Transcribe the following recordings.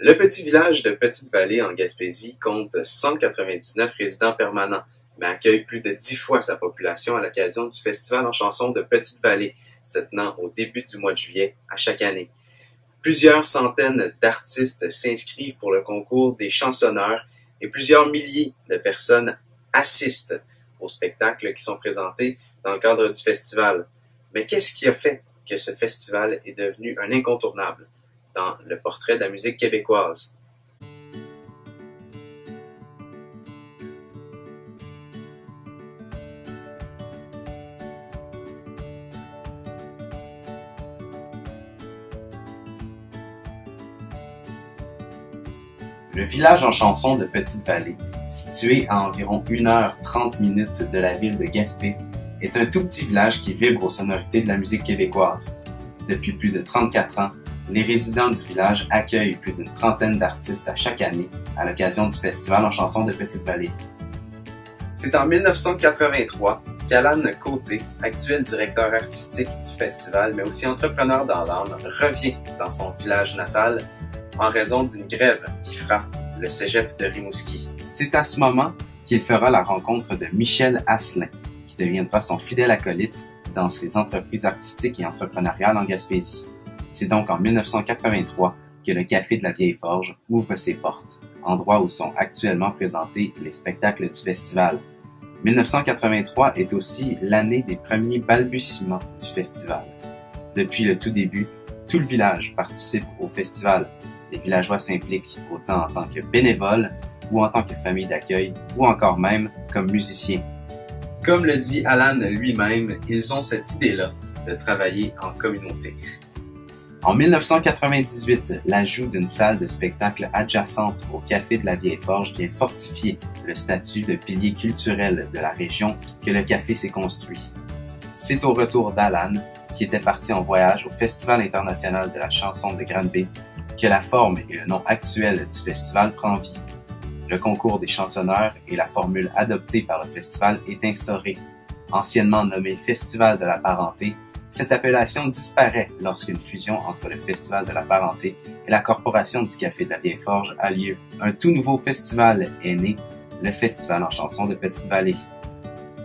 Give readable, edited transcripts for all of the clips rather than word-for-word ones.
Le petit village de Petite-Vallée en Gaspésie compte 199 résidents permanents, mais accueille plus de 10 fois sa population à l'occasion du Festival en chansons de Petite-Vallée, se tenant au début du mois de juillet à chaque année. Plusieurs centaines d'artistes s'inscrivent pour le concours des chansonneurs et plusieurs milliers de personnes assistent aux spectacles qui sont présentés dans le cadre du festival. Mais qu'est-ce qui a fait que ce festival est devenu un incontournable dans le portrait de la musique québécoise? Le village en chanson de Petite-Vallée, situé à environ 1h30 de la ville de Gaspé, est un tout petit village qui vibre aux sonorités de la musique québécoise. Depuis plus de 34 ans, les résidents du village accueillent plus d'une trentaine d'artistes à chaque année à l'occasion du Festival en chansons de Petite-Vallée. C'est en 1983 qu'Alan Côté, actuel directeur artistique du festival mais aussi entrepreneur dans l'âme, revient dans son village natal en raison d'une grève qui frappe le cégep de Rimouski. C'est à ce moment qu'il fera la rencontre de Michel Asselin, qui deviendra son fidèle acolyte dans ses entreprises artistiques et entrepreneuriales en Gaspésie. C'est donc en 1983 que le Café de la Vieille Forge ouvre ses portes, endroit où sont actuellement présentés les spectacles du festival. 1983 est aussi l'année des premiers balbutiements du festival. Depuis le tout début, tout le village participe au festival. Les villageois s'impliquent autant en tant que bénévoles ou en tant que famille d'accueil ou encore même comme musiciens. Comme le dit Alan lui-même, ils ont cette idée-là de travailler en communauté. En 1998, l'ajout d'une salle de spectacle adjacente au Café de la Vieille Forge vient fortifier le statut de pilier culturel de la région que le café s'est construit. C'est au retour d'Alan, qui était parti en voyage au Festival international de la chanson de Granby, que la forme et le nom actuel du festival prend vie. Le concours des chansonneurs et la formule adoptée par le festival est instaurée. Anciennement nommé Festival de la parenté, cette appellation disparaît lorsqu'une fusion entre le Festival de la parenté et la Corporation du Café de la Vieille Forge a lieu. Un tout nouveau festival est né, le Festival en chansons de Petite-Vallée.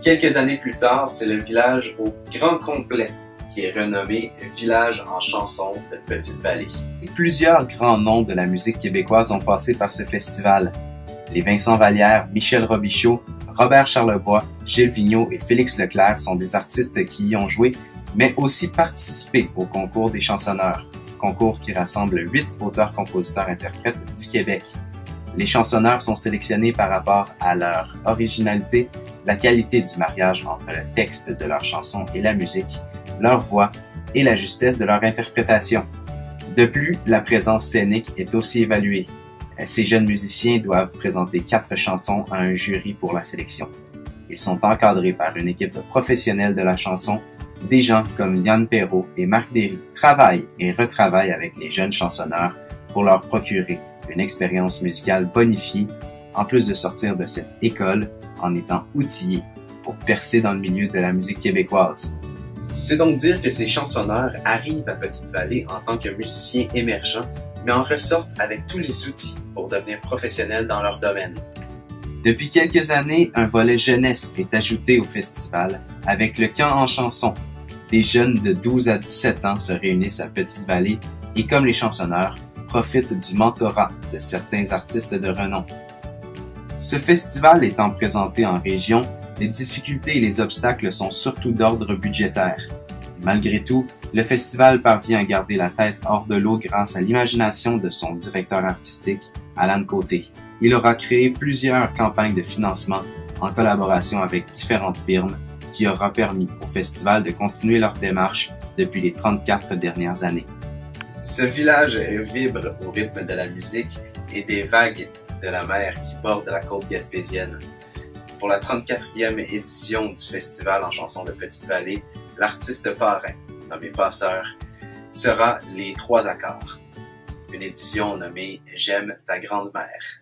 Quelques années plus tard, c'est le village au grand complet qui est renommé Village en chansons de Petite-Vallée. Plusieurs grands noms de la musique québécoise ont passé par ce festival. Les Vincent Vallière, Michel Robichaud, Robert Charlebois, Gilles Vigneault et Félix Leclerc sont des artistes qui y ont joué, mais aussi participé au concours des chansonneurs, concours qui rassemble 8 auteurs-compositeurs-interprètes du Québec. Les chansonneurs sont sélectionnés par rapport à leur originalité, la qualité du mariage entre le texte de leur chanson et la musique, leur voix et la justesse de leur interprétation. De plus, la présence scénique est aussi évaluée. Ces jeunes musiciens doivent présenter 4 chansons à un jury pour la sélection. Ils sont encadrés par une équipe de professionnels de la chanson. Des gens comme Yann Perrault et Marc Derry travaillent et retravaillent avec les jeunes chansonneurs pour leur procurer une expérience musicale bonifiée, en plus de sortir de cette école en étant outillés pour percer dans le milieu de la musique québécoise. C'est donc dire que ces chansonneurs arrivent à Petite-Vallée en tant que musiciens émergents, mais en ressortent avec tous les outils pour devenir professionnels dans leur domaine. Depuis quelques années, un volet jeunesse est ajouté au festival avec le camp en chanson. Des jeunes de 12 à 17 ans se réunissent à Petite-Vallée et, comme les chansonneurs, profitent du mentorat de certains artistes de renom. Ce festival étant présenté en région, les difficultés et les obstacles sont surtout d'ordre budgétaire. Malgré tout, le festival parvient à garder la tête hors de l'eau grâce à l'imagination de son directeur artistique, Alan Côté. Il aura créé plusieurs campagnes de financement en collaboration avec différentes firmes qui aura permis au festival de continuer leur démarche depuis les 34 dernières années. Ce village vibre au rythme de la musique et des vagues de la mer qui bordent la côte gaspésienne. Pour la 34e édition du Festival en chansons de Petite-Vallée, l'artiste parrain, nommé Passeur, sera les 3 accords. Une édition nommée J'aime ta grande mère.